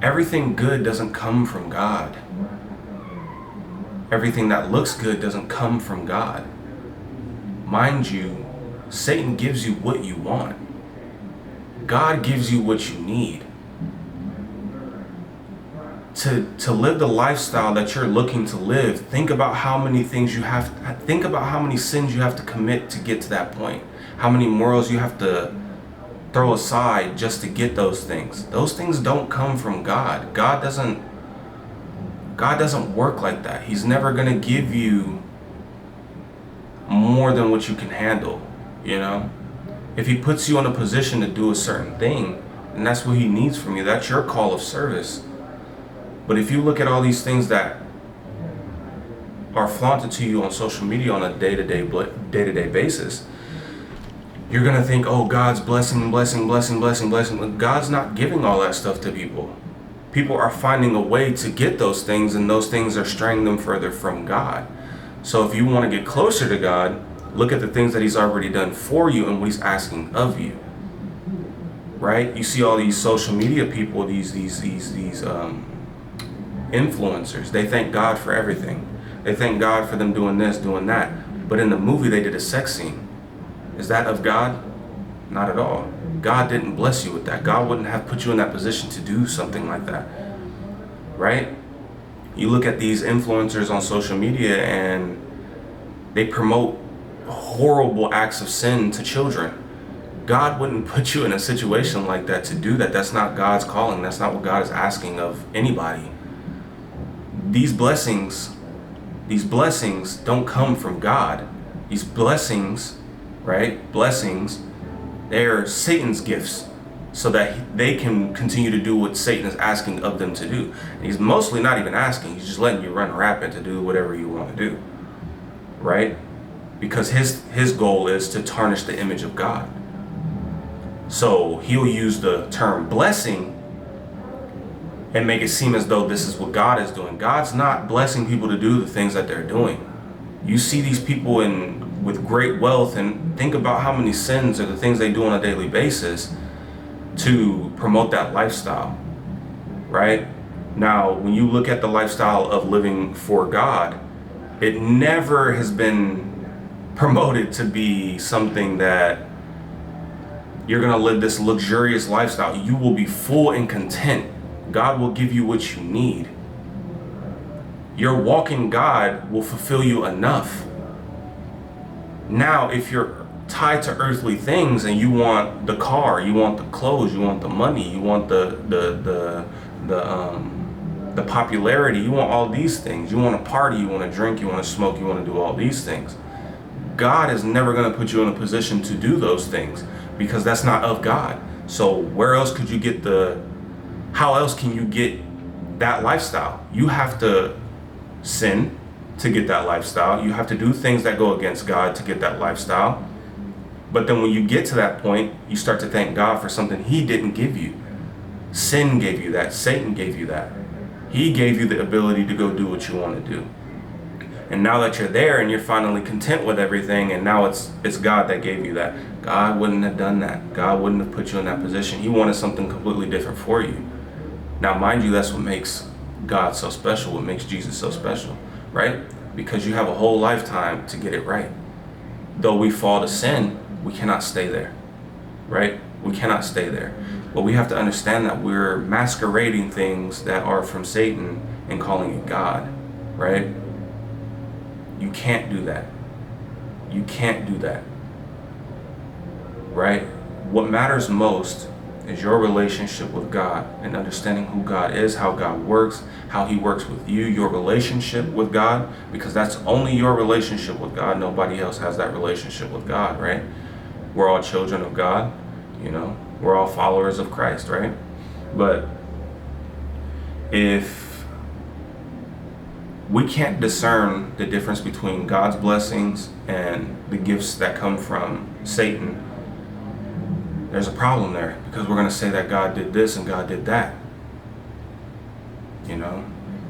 Everything good doesn't come from God. Everything that looks good doesn't come from God. Mind you, Satan gives you what you want. God gives you what you need. To live the lifestyle that you're looking to live, think about how many sins you have to commit to get to that point. How many morals you have to throw aside just to get those things. Those things don't come from God. God doesn't work like that. He's never gonna give you more than what you can handle, you know? If he puts you in a position to do a certain thing, and that's what he needs from you, that's your call of service. But if you look at all these things that are flaunted to you on social media on a day-to-day basis, you're gonna think, oh, God's blessing. God's not giving all that stuff to people. People are finding a way to get those things, and those things are straying them further from God. So if you want to get closer to God, look at the things that he's already done for you and what he's asking of you. Right? You see all these social media people, these influencers, they thank God for everything. They thank God for them doing this, doing that. But in the movie, they did a sex scene. Is that of God? Not at all. God didn't bless you with that. God wouldn't have put you in that position to do something like that. Right? You look at these influencers on social media and they promote horrible acts of sin to children. God wouldn't put you in a situation like that to do that. That's not God's calling. That's not what God is asking of anybody. These blessings don't come from God. These blessings, right? Blessings, they're Satan's gifts so that they can continue to do what Satan is asking of them to do. And he's mostly not even asking. He's just letting you run rampant to do whatever you want to do, right? Because his goal is to tarnish the image of God. So he'll use the term blessing and make it seem as though this is what God is doing. God's not blessing people to do the things that they're doing. You see these people with great wealth, and think about how many sins are the things they do on a daily basis to promote that lifestyle, right? Now, when you look at the lifestyle of living for God, it never has been promoted to be something that you're gonna live this luxurious lifestyle. You will be full and content. God will give you what you need. Your walk in God will fulfill you enough. Now, if you're tied to earthly things and you want the car, you want the clothes, you want the money, you want the popularity, you want all these things, you want to party, you want to drink, you want to smoke, you want to do all these things. God is never going to put you in a position to do those things because that's not of God. So where else could you get how else can you get that lifestyle? You have to sin to get that lifestyle. You have to do things that go against God to get that lifestyle. But then when you get to that point, you start to thank God for something he didn't give you. Sin gave you that. Satan gave you that. He gave you the ability to go do what you want to do. And now that you're there and you're finally content with everything, and now it's God that gave you that. God wouldn't have done that. God wouldn't have put you in that position. He wanted something completely different for you. Now, mind you, that's what makes God so special, what makes Jesus so special, right? Because you have a whole lifetime to get it right. Though we fall to sin, we cannot stay there, right? We cannot stay there. But we have to understand that we're masquerading things that are from Satan and calling it God, right? You can't do that. You can't do that, right? What matters most is your relationship with God and understanding who God is, how God works, how he works with you, your relationship with God, because that's only your relationship with God. Nobody else has that relationship with God, right? We're all children of God, you know, we're all followers of Christ, right? But if we can't discern the difference between God's blessings and the gifts that come from Satan, there's a problem there, because we're going to say that God did this and God did that. You know,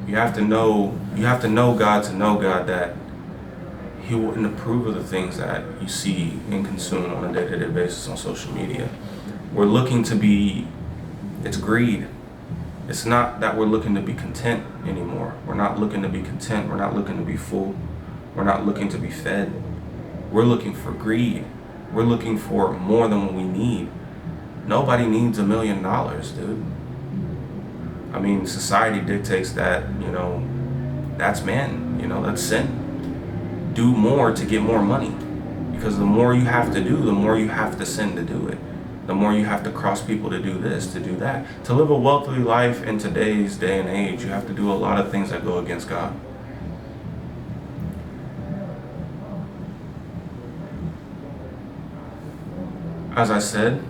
you have to know God to know God, that he wouldn't approve of the things that you see and consume on a day-to-day basis on social media. We're looking to be, it's greed. It's not that we're looking to be content anymore. We're not looking to be content. We're not looking to be full. We're not looking to be fed. We're looking for greed. We're looking for more than what we need. Nobody needs $1 million, dude. I mean, society dictates that, that's man, that's sin. Do more to get more money. Because the more you have to do, the more you have to sin to do it. The more you have to cross people to do this, to do that. To live a wealthy life in today's day and age, you have to do a lot of things that go against God. As I said,